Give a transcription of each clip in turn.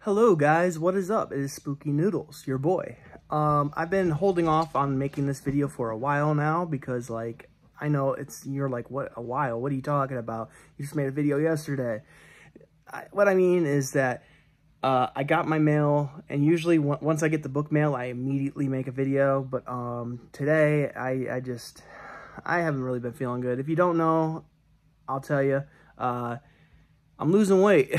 Hello guys, what is up? It is Spooky Noodles, your boy. I've been holding off on making this video for a while now because like, I know you're like, what, a while? What are you talking about? You just made a video yesterday. What I mean is that I got my mail, and usually once I get the book mail, I immediately make a video, but today I haven't really been feeling good. If you don't know, I'll tell you. I'm losing weight.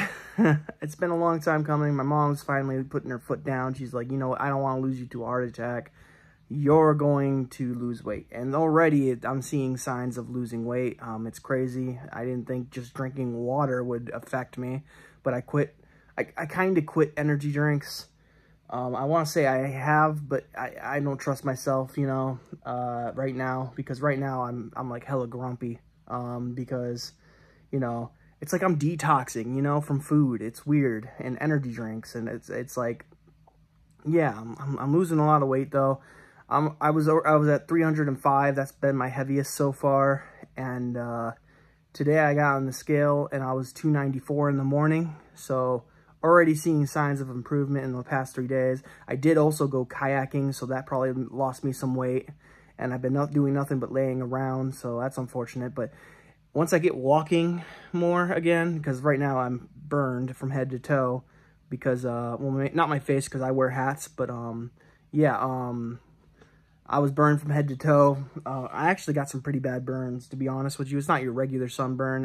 It's been a long time coming. My mom's finally putting her foot down. She's like, you know what? I don't want to lose you to a heart attack. You're going to lose weight. And already I'm seeing signs of losing weight. It's crazy. I didn't think just drinking water would affect me, but I quit. I kind of quit energy drinks. I want to say I have, but I don't trust myself, you know, right now, because right now I'm like hella grumpy, because, you know, it's like I'm detoxing, you know, from food. It's weird, and energy drinks, and it's like, yeah, I'm losing a lot of weight though. I was at 305. That's been my heaviest so far, and today I got on the scale and I was 294 in the morning. So already seeing signs of improvement in the past 3 days. I did also go kayaking, so that probably lost me some weight, and I've been doing nothing but laying around, so that's unfortunate. But once I get walking more again, because right now I'm burned from head to toe, because, well, not my face because I wear hats, but, yeah, I was burned from head to toe. I actually got some pretty bad burns, to be honest with you. It's not your regular sunburn.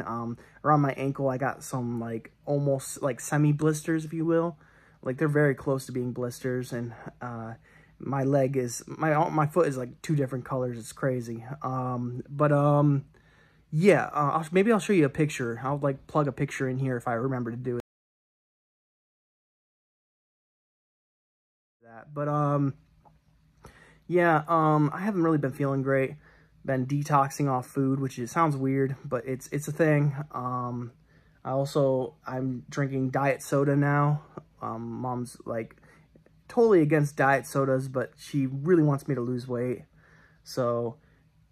Around my ankle, I got some, like, almost, like, semi-blisters, if you will. Like, they're very close to being blisters, and, my leg is, my foot is, like, 2 different colors. It's crazy. Yeah, maybe I'll show you a picture. I'll, like, plug a picture in here if I remember to do it. But, yeah, I haven't really been feeling great. Been detoxing off food, which sounds weird, but it's a thing. I'm drinking diet soda now. Mom's, like, totally against diet sodas, but she really wants me to lose weight. So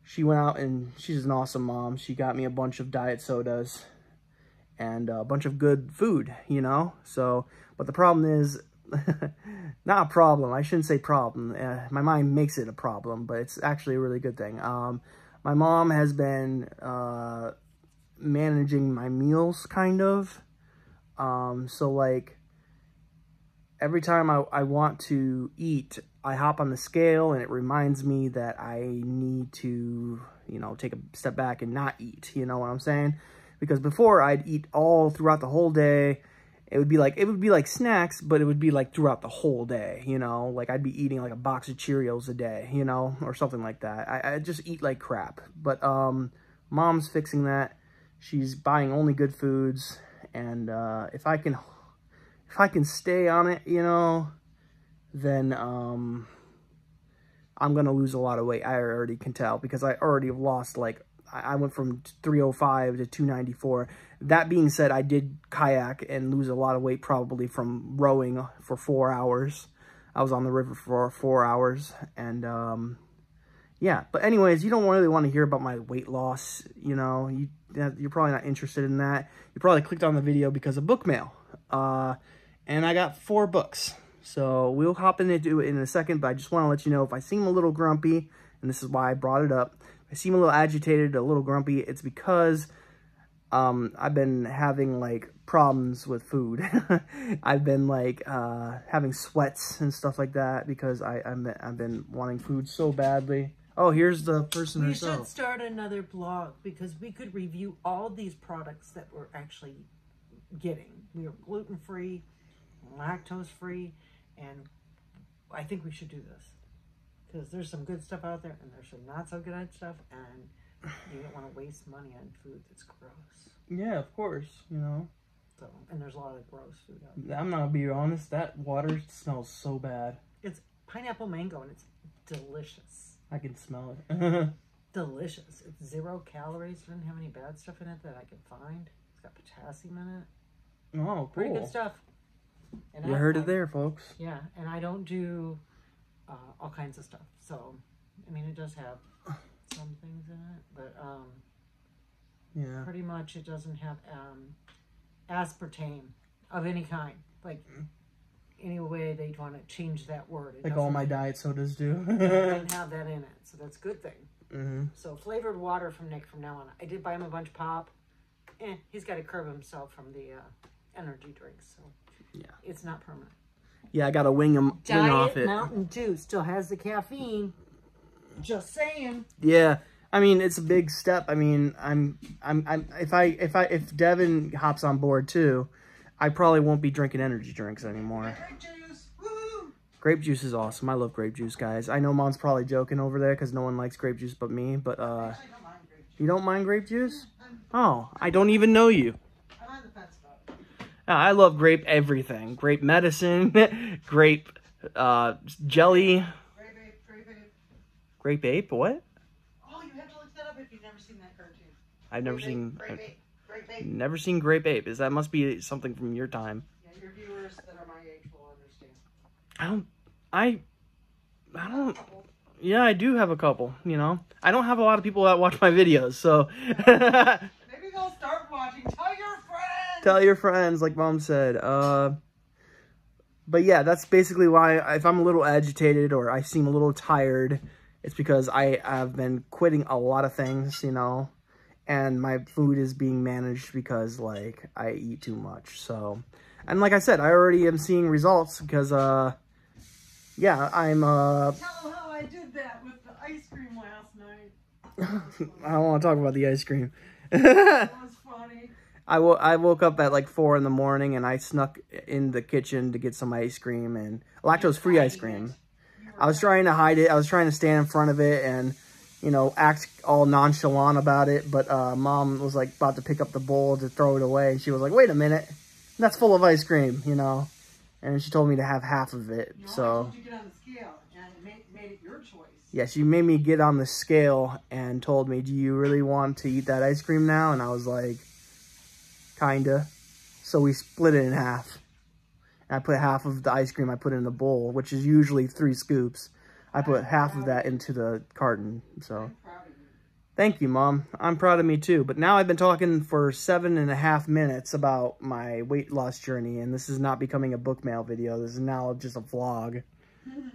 she went out, and she's an awesome mom. She got me a bunch of diet sodas and a bunch of good food, you know? So, but the problem is, not a problem. I shouldn't say problem. My mind makes it a problem, but it's actually a really good thing. My mom has been managing my meals, kind of. So, like, every time I want to eat, I hop on the scale, and it reminds me that I need to, you know, take a step back and not eat, you know what I'm saying? Because before, I'd eat all throughout the whole day. It would be like snacks, but it would be like throughout the whole day, you know? Like, I'd be eating like a box of Cheerios a day, you know, or something like that. I just eat like crap. But mom's fixing that. She's buying only good foods, and if I can stay on it, you know, then I'm gonna lose a lot of weight. I already can tell, because I already have lost, like, I went from 305 to 294. That being said, I did kayak and lose a lot of weight, probably from rowing for 4 hours. I was on the river for 4 hours, and yeah. But anyways, you don't really want to hear about my weight loss, you know. You're probably not interested in that. You probably clicked on the video because of book mail. And I got 4 books. So we'll hop into it in a second, but I just want to let you know, if I seem a little grumpy, and this is why I brought it up, if I seem a little agitated, a little grumpy, it's because I've been having, like, problems with food. I've been, like, having sweats and stuff like that because I've been wanting food so badly. Oh, here's the person herself. We should start another blog, because we could review all these products that we're actually getting. We are gluten-free, lactose-free, and I think we should do this, because there's some good stuff out there, and there's some not so good stuff, and you don't want to waste money on food that's gross. Yeah, of course, you know. So, and there's a lot of gross food out there. I'm not gonna be honest, that water smells so bad. It's pineapple mango, and it's delicious. I can smell it. Delicious. It's 0 calories. It doesn't have any bad stuff in it that I can find. It's got potassium in it. Oh, cool. Pretty good stuff. And you heard it there, folks. Yeah, and I don't do all kinds of stuff. So, I mean, it does have some things in it, but yeah, pretty much it doesn't have aspartame of any kind. Like, any way they want to change that word. Like all my diet sodas do. Doesn't have that in it, so that's a good thing. Mm-hmm. So flavored water from Nick from now on. I did buy him a bunch of pop. He's got to curb himself from the energy drinks, so yeah, it's not permanent. Yeah, I got to wing off it. Mountain Dew still has the caffeine. Just saying. Yeah. I mean, it's a big step. I mean, if Devin hops on board too, I probably won't be drinking energy drinks anymore. Grape juice. Woo! Grape juice is awesome. I love grape juice, guys. I know Mom's probably joking over there because no one likes grape juice but me. But you don't mind grape juice? Oh, I don't even know you. I'm on the fence about it. I love grape everything. Grape medicine, grape jelly. Grape ape? What? If you've never seen that cartoon. I've never seen Grape Ape. Never seen Grape Ape. That must be something from your time. Yeah, your viewers that are my age will understand. I don't yeah, I do have a couple, you know. I don't have a lot of people that watch my videos, so maybe they'll start watching. Tell your friends. Tell your friends, like Mom said. But yeah, that's basically why if I'm a little agitated or I seem a little tired, it's because I have been quitting a lot of things, you know, and my food is being managed because, like, I eat too much. So, and like I said, I already am seeing results because, yeah, I'm, Tell them how I did that with the ice cream last night. I don't want to talk about the ice cream. That was funny. I woke up at like 4 in the morning and I snuck in the kitchen to get some ice cream and lactose-free ice cream. I was trying to hide it. I was trying to stand in front of it and, you know, act all nonchalant about it. But Mom was like about to pick up the bowl to throw it away. And she was like, wait a minute. That's full of ice cream, you know. And she told me to have half of it. No, so I told you to get on the scale. And it made it your choice. yeah, she made me get on the scale and told me, do you really want to eat that ice cream now? And I was like, kinda. So we split it in half. I put half of the ice cream I put in the bowl, which is usually 3 scoops. I put half of that into the carton. So, thank you, Mom. I'm proud of me too. But now I've been talking for 7.5 minutes about my weight loss journey, and this is not becoming a book mail video. This is now just a vlog.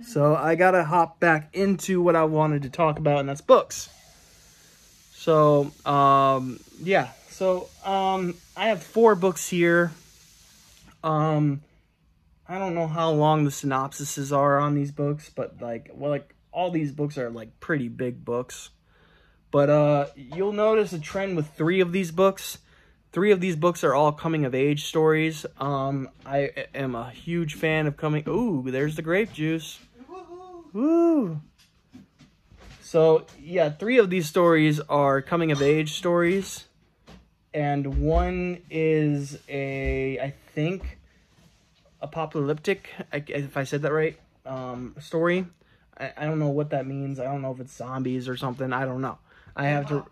So I gotta hop back into what I wanted to talk about, and that's books. So, yeah. So, I have 4 books here. I don't know how long the synopsises are on these books, but like all these books are like pretty big books. But you'll notice a trend with 3 of these books. 3 of these books are all coming of age stories. I am a huge fan of coming. Ooh, there's the grape juice. Woo! So yeah, 3 of these stories are coming of age stories, and one is I think apocalyptic, if I said that right, story. I don't know what that means. I don't know if it's zombies or something. I don't know. I have to...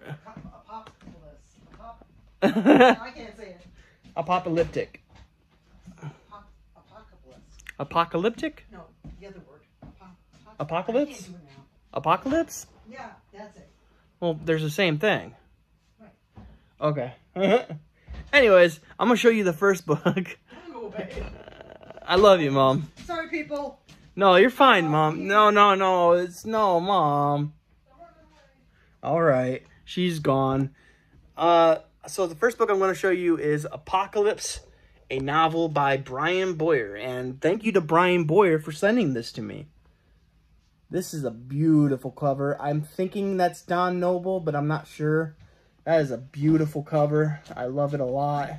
I can't say it. Apocalyptic. Apocalyptic? No, the other word. Apocalypse? Apocalypse? Yeah, that's it. Well, there's the same thing. Right. Okay. Anyways, I'm going to show you the first book. Go away. I love you, Mom. Sorry, people. No, you're fine, Mom. No, Mom. All right. She's gone. So the first book I'm going to show you is Apocalypse, a novel by Brian Boyer. And thank you to Brian Boyer for sending this to me. This is a beautiful cover. I'm thinking that's Don Noble, but I'm not sure. That is a beautiful cover. I love it a lot.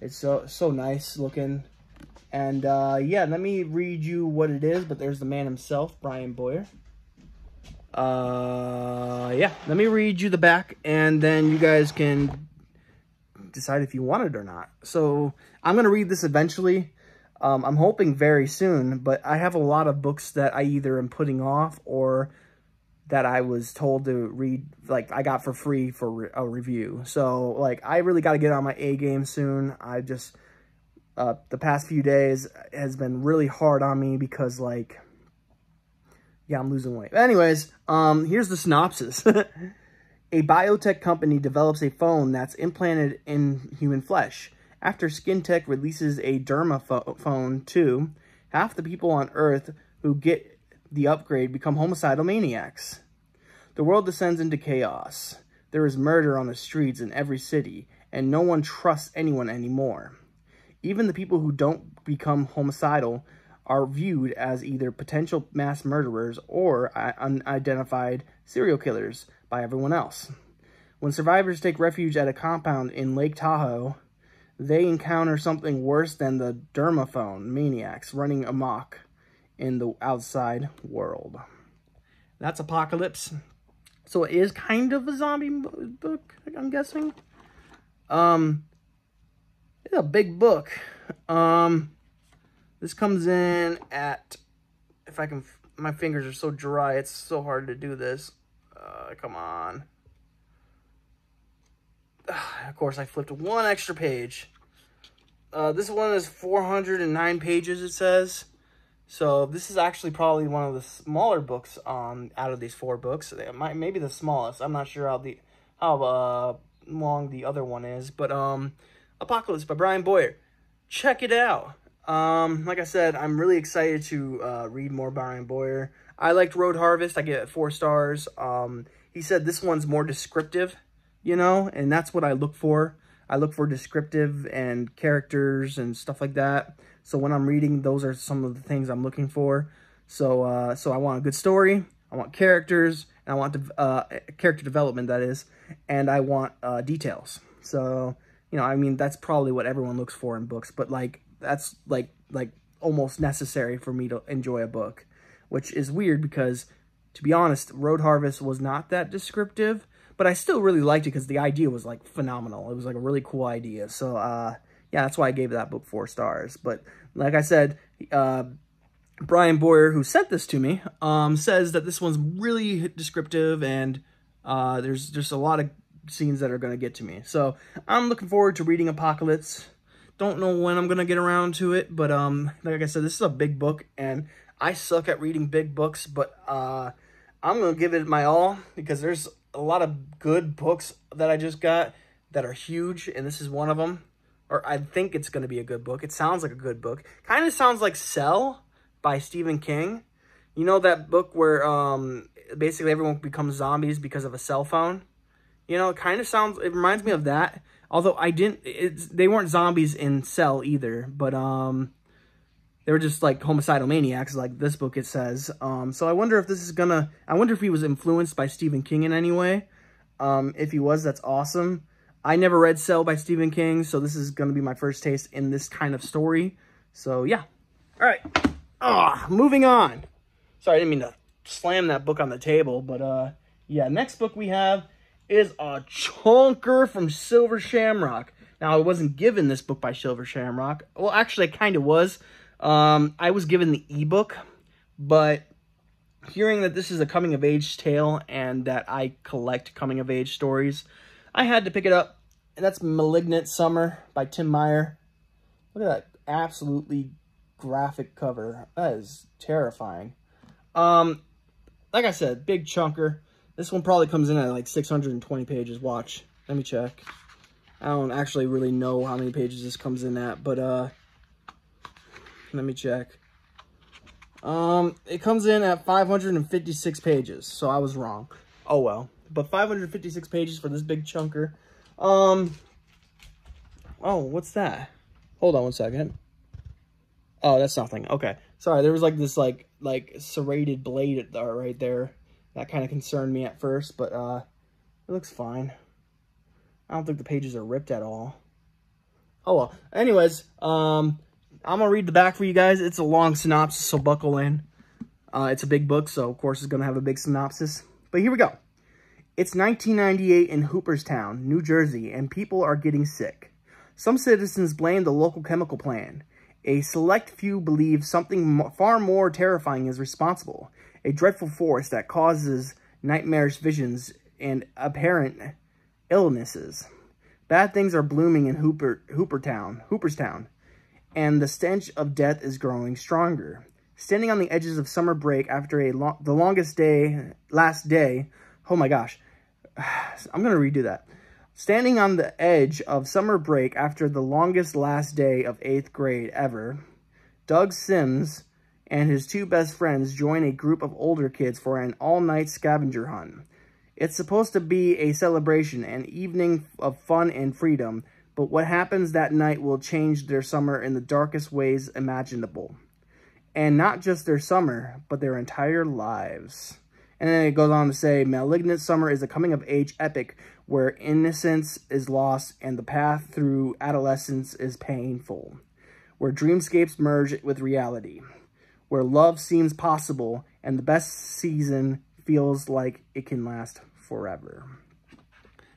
It's so nice looking. And yeah, let me read you what it is. But there's the man himself, Brian Boyer. Yeah, let me read you the back, and then you guys can decide if you want it or not. So I'm gonna read this eventually. I'm hoping very soon, but I have a lot of books that I either am putting off or that I was told to read, like I got for free for a review. So like I really got to get on my A game soon. I just the past few days has been really hard on me because like, yeah, I'm losing weight. But anyways, here's the synopsis. A biotech company develops a phone that's implanted in human flesh. After SkinTech releases a derma phone too, Half the people on Earth who get the upgrade become homicidal maniacs. The world descends into chaos. There is murder on the streets in every city, and no one trusts anyone anymore. Even the people who don't become homicidal are viewed as either potential mass murderers or unidentified serial killers by everyone else. When survivors take refuge at a compound in Lake Tahoe, they encounter something worse than the dermaphone maniacs running amok in the outside world. That's Apocalypse. So it is kind of a zombie book, I'm guessing. It's a big book. This comes in at, if I can, my fingers are so dry, it's so hard to do this. Come on. Of course, I flipped one extra page. This one is 409 pages, it says. So this is actually probably one of the smaller books out of these 4 books. Maybe the smallest. I'm not sure how long the other one is. But Apocalypse by Brian Boyer. Check it out. Like I said, I'm really excited to read more Brian Boyer. I liked Road Harvest. I give it 4 stars. He said this one's more descriptive, you know, and that's what I look for. I look for descriptive and characters and stuff like that. So when I'm reading, those are some of the things I'm looking for. So so I want a good story. I want characters. And I want character development, that is. And I want details. So, you know, I mean, that's probably what everyone looks for in books. But, like, that's, like almost necessary for me to enjoy a book. Which is weird because, to be honest, Road Harvest was not that descriptive. But I still really liked it because the idea was, like, phenomenal. It was, like, a really cool idea. So, yeah, that's why I gave that book 4 stars. But, like I said, Brian Boyer, who sent this to me, says that this one's really descriptive. And there's just a lot of scenes that are going to get to me. So, I'm looking forward to reading Apocalypse. Don't know when I'm going to get around to it. But, like I said, this is a big book. And I suck at reading big books. But I'm going to give it my all because there's a lot of good books that I just got that are huge, and this is one of them. Or I think it's going to be a good book. It sounds like a good book. Kind of sounds like Cell by Stephen King. You know that book where basically everyone becomes zombies because of a cell phone? You know, it reminds me of that. Although they weren't zombies in Cell either, but they were just like homicidal maniacs, like this book it says. So I wonder if this is I wonder if he was influenced by Stephen King in any way. If he was, that's awesome. I never read Cell by Stephen King, so this is gonna be my first taste in this kind of story. So yeah. All right. Moving on. Sorry, I didn't mean to slam that book on the table, but yeah, next book we have is a chunker from Silver Shamrock. Now, I wasn't given this book by Silver Shamrock. Well, actually, I kind of was. I was given the ebook, but hearing that this is a coming-of-age tale and that I collect coming-of-age stories, I had to pick it up. And that's Malignant Summer by Tim Meyer. Look at that absolutely graphic cover. That is terrifying. Like I said, big chunker. This one probably comes in at like 620 pages. Watch. Let me check. I don't actually really know how many pages this comes in at, but let me check. It comes in at 556 pages, so I was wrong. Oh well. But 556 pages for this big chunker. Oh, what's that? Hold on one second. Oh, that's nothing. Okay. Sorry, there was like this like serrated blade right there. That kind of concerned me at first, but it looks fine. I don't think the pages are ripped at all. Oh well. Anyways, I'm gonna read the back for you guys. It's a long synopsis, so buckle in. It's a big book, so of course it's gonna have a big synopsis. But here we go. It's 1998 in Hooperstown, New Jersey, and people are getting sick. Some citizens blame the local chemical plant. A select few believe something far more terrifying is responsible. A dreadful force that causes nightmarish visions and apparent illnesses. Bad things are blooming in Hooperstown, and the stench of death is growing stronger. Standing on the edges of summer break after the last day, oh my gosh, I'm going to redo that. Standing on the edge of summer break after the longest last day of 8th grade ever, Doug Sims and his two best friends join a group of older kids for an all-night scavenger hunt. It's supposed to be a celebration, an evening of fun and freedom, but what happens that night will change their summer in the darkest ways imaginable. And not just their summer, but their entire lives. And then it goes on to say, Malignant Summer is a coming-of-age epic where innocence is lost and the path through adolescence is painful. Where dreamscapes merge with reality. Where love seems possible and the best season feels like it can last forever.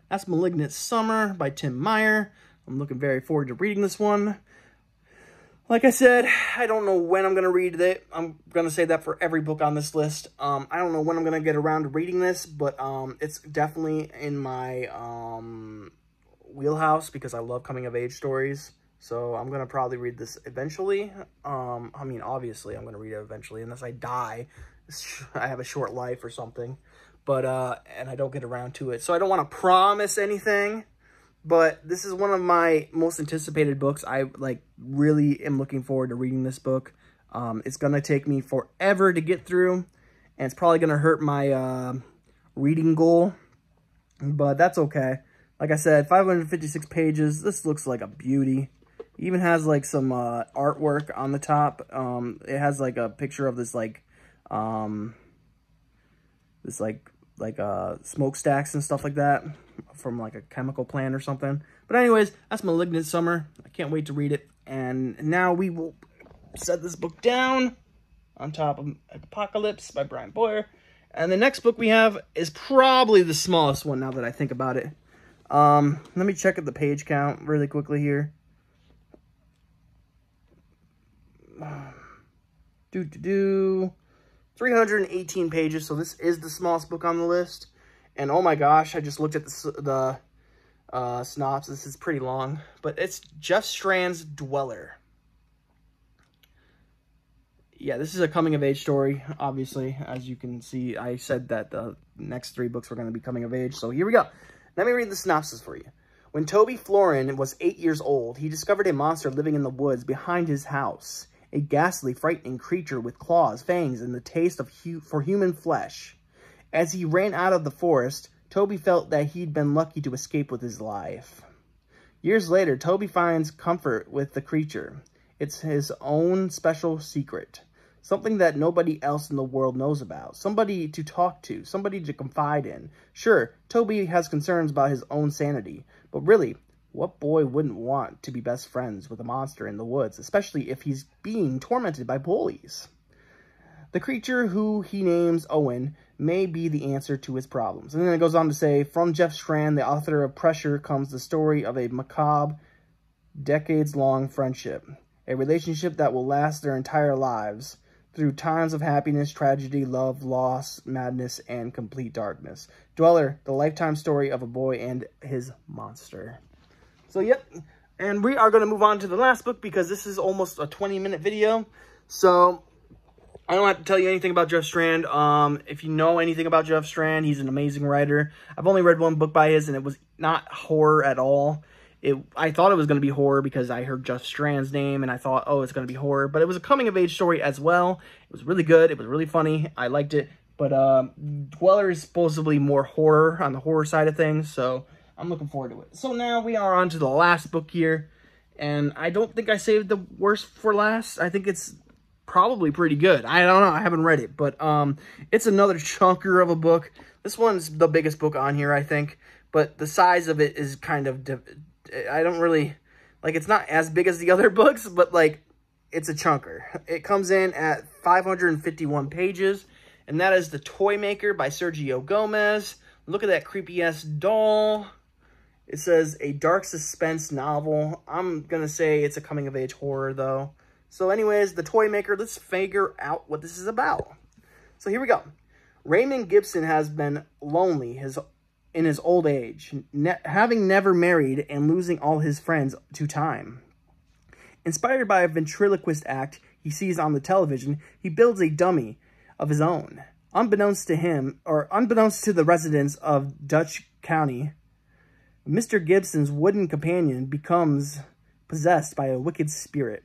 That's Malignant Summer by Tim Meyer. I'm looking very forward to reading this one. Like I said, I don't know when I'm going to read it. I'm going to say that for every book on this list. I don't know when I'm going to get around to reading this, but it's definitely in my wheelhouse because I love coming-of-age stories. So I'm going to probably read this eventually. I mean, obviously, I'm going to read it eventually unless I die. I have a short life or something. But, and I don't get around to it. So I don't want to promise anything. But this is one of my most anticipated books. I, really am looking forward to reading this book. It's going to take me forever to get through. And it's probably going to hurt my reading goal. But that's okay. Like I said, 556 pages. This looks like a beauty. It even has, some artwork on the top. It has, a picture of this, smokestacks and stuff like that from a chemical plant or something. But anyways, that's Malignant Summer. I can't wait to read it. And now we will set this book down on top of Apocalypse by Brian Boyer. And the next book we have is probably the smallest one now that I think about it. Let me check at the page count really quickly here. 318 pages, so this is the smallest book on the list. And oh my gosh, I just looked at the synopsis. It's pretty long, but it's Jeff Strand's Dweller. Yeah, this is a coming-of-age story, obviously. As you can see, I said that the next 3 books were going to be coming-of-age, so here we go. Let me read the synopsis for you. When Toby Florin was 8 years old, he discovered a monster living in the woods behind his house. A ghastly, frightening creature with claws, fangs, and the taste for human flesh. As he ran out of the forest, Toby felt that he'd been lucky to escape with his life. Years later, Toby finds comfort with the creature. It's his own special secret. Something that nobody else in the world knows about. Somebody to talk to. Somebody to confide in. Sure, Toby has concerns about his own sanity. But really, what boy wouldn't want to be best friends with a monster in the woods, especially if he's being tormented by bullies? The creature, who he names Owen, may be the answer to his problems. And then it goes on to say, from Jeff Strand, the author of Pressure, comes the story of a macabre, decades-long friendship. A relationship that will last their entire lives, through times of happiness, tragedy, love, loss, madness, and complete darkness. Dweller, the lifetime story of a boy and his monster. So, yep, and we are going to move on to the last book because this is almost a 20-minute video. So, I don't have to tell you anything about Jeff Strand. If you know anything about Jeff Strand, he's an amazing writer. I've only read one book by his, and it was not horror at all. I thought it was going to be horror because I heard Jeff Strand's name, and I thought, oh, it's going to be horror. But it was a coming-of-age story as well. It was really good. It was really funny. I liked it. But Dweller is supposedly more horror, on the horror side of things, so I'm looking forward to it. So now we are on to the last book here, and I don't think I saved the worst for last. I think it's probably pretty good. I don't know. I haven't read it, but it's another chunker of a book. This one's the biggest book on here, I think, but the size of it is kind of, I don't really, it's not as big as the other books, but, it's a chunker. It comes in at 551 pages, and that is The Toy Maker by Sergio Gomez. Look at that creepy-ass doll. It says a dark suspense novel. I'm going to say it's a coming-of-age horror, though. So anyways, The Toy Maker, let's figure out what this is about. So here we go. Raymond Gibson has been lonely in his old age, having never married and losing all his friends to time. Inspired by a ventriloquist act he sees on the television, he builds a dummy of his own. Unbeknownst to him, or unbeknownst to the residents of Dutch County, Mr. Gibson's wooden companion becomes possessed by a wicked spirit.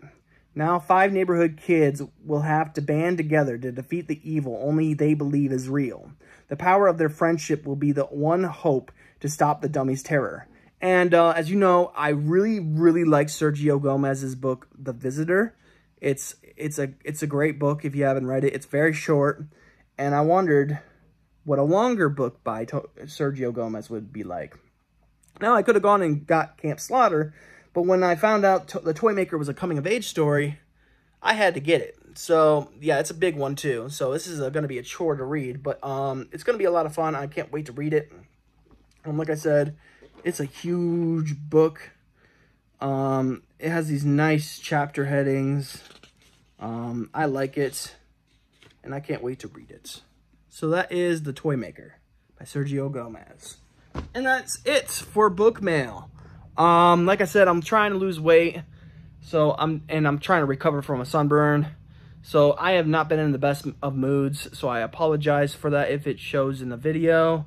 Now 5 neighborhood kids will have to band together to defeat the evil only they believe is real. The power of their friendship will be the one hope to stop the dummy's terror. And as you know, I really, really like Sergio Gomez's book, The Visitor. It's a great book if you haven't read it. It's very short, and I wondered what a longer book by Sergio Gomez would be like. Now, I could have gone and got Camp Slaughter, but when I found out The Toy Maker was a coming-of-age story, I had to get it. So, yeah, it's a big one, too. So, this is going to be a chore to read, but it's going to be a lot of fun. I can't wait to read it. Like I said, it's a huge book. It has these nice chapter headings. I like it, and I can't wait to read it. So, that is The Toy Maker by Sergio Gomez. And that's it for book mail. Like I said, I'm trying to lose weight. So I'm trying to recover from a sunburn. So I have not been in the best of moods. So I apologize for that if it shows in the video.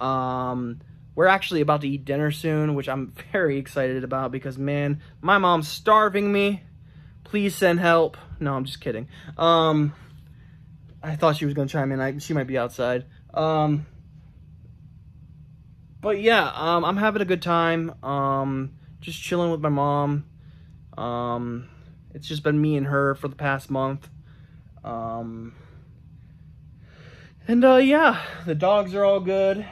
We're actually about to eat dinner soon, which I'm very excited about because, man, my mom's starving me. Please send help. No, I'm just kidding. I thought she was going to chime in. She might be outside. But yeah, I'm having a good time. Just chilling with my mom. It's just been me and her for the past month. Yeah, the dogs are all good.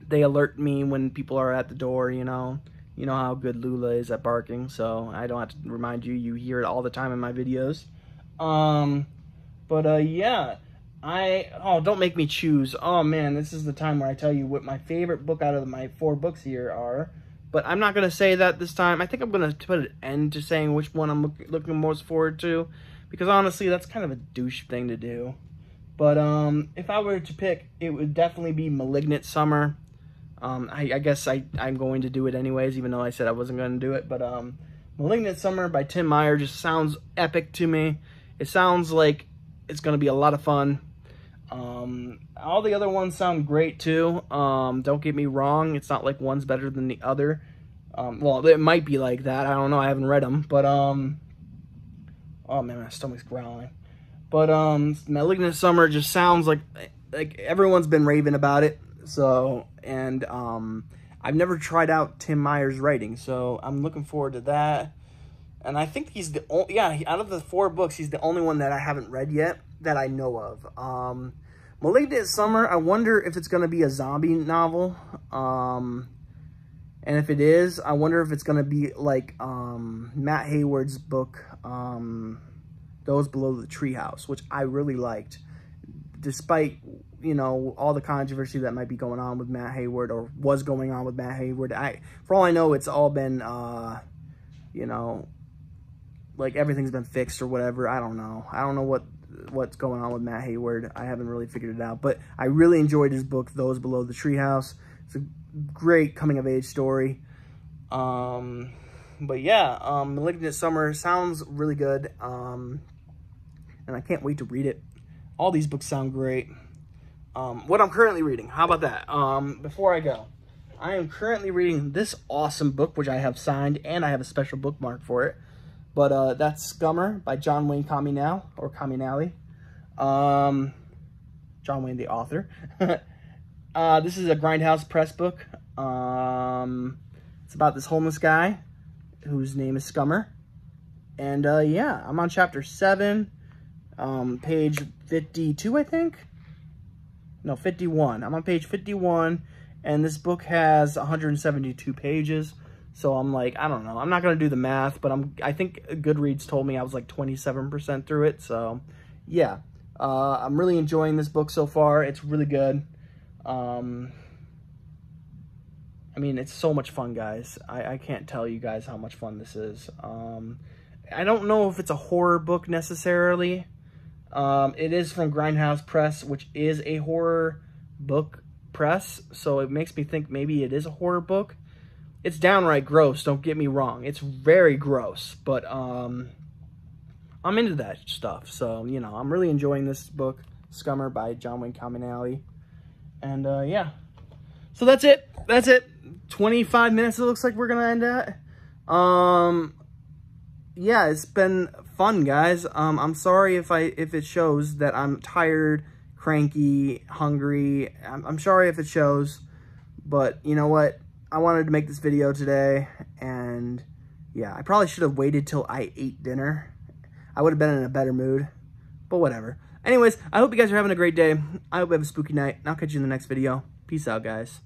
They alert me when people are at the door, you know. You know how good Lula is at barking, so I don't have to remind you. You hear it all the time in my videos. Yeah. Don't make me choose. Oh, man, this is the time where I tell you what my favorite book out of my 4 books here are. But I'm not going to say that this time. I think I'm going to put an end to saying which one I'm looking most forward to. Because, honestly, that's kind of a douche thing to do. But if I were to pick, it would definitely be Malignant Summer. I guess I'm going to do it anyways, even though I said I wasn't going to do it. But Malignant Summer by Tim Meyer just sounds epic to me. It sounds like it's going to be a lot of fun. All the other ones sound great too. Don't get me wrong. It's not like one's better than the other. Well, it might be like that. I don't know. I haven't read them, but, oh man, my stomach's growling. But, Malignant Summer just sounds like everyone's been raving about it. So, and, I've never tried out Tim Meyer's writing, so I'm looking forward to that. And I think he's the only, yeah, out of the 4 books, he's the only one that I haven't read yet that I know of. Malignant Summer, I wonder if it's going to be a zombie novel. And if it is, I wonder if it's going to be like Matt Hayward's book, Those Below the Treehouse, which I really liked. Despite, you know, all the controversy that might be going on with Matt Hayward, or was going on with Matt Hayward. For all I know, it's all been, you know, like everything's been fixed or whatever. I don't know. I don't know what's going on with Matt Hayward. I haven't really figured it out. But I really enjoyed his book, Those Below the Treehouse. It's a great coming-of-age story. But yeah, Malignant Summer sounds really good. And I can't wait to read it. All these books sound great. What I'm currently reading, how about that? Before I go, I am currently reading this awesome book, which I have signed, and I have a special bookmark for it. But that's Scummer by John Wayne Caminal, or Caminali. John Wayne, the author. This is a Grindhouse Press book. It's about this homeless guy whose name is Scummer. And yeah, I'm on chapter 7, page 52, I think. No, 51. I'm on page 51, and this book has 172 pages. So I'm like, I don't know. I'm not going to do the math, but I think Goodreads told me I was like 27% through it. So yeah, I'm really enjoying this book so far. It's really good. I mean, it's so much fun, guys. I can't tell you guys how much fun this is. I don't know if it's a horror book necessarily. It is from Grindhouse Press, which is a horror book press. So it makes me think maybe it is a horror book. It's downright gross, don't get me wrong. It's very gross, but I'm into that stuff. So, you know, I'm really enjoying this book, Scummer by John Wayne Caminali. And yeah. So that's it. That's it. 25 minutes it looks like we're going to end at. yeah, it's been fun, guys. I'm sorry if it shows that I'm tired, cranky, hungry. I'm sorry if it shows, but you know what? I wanted to make this video today, and yeah, I probably should have waited till I ate dinner. I would have been in a better mood, but whatever. Anyways, I hope you guys are having a great day. I hope you have a spooky night, and I'll catch you in the next video. Peace out, guys.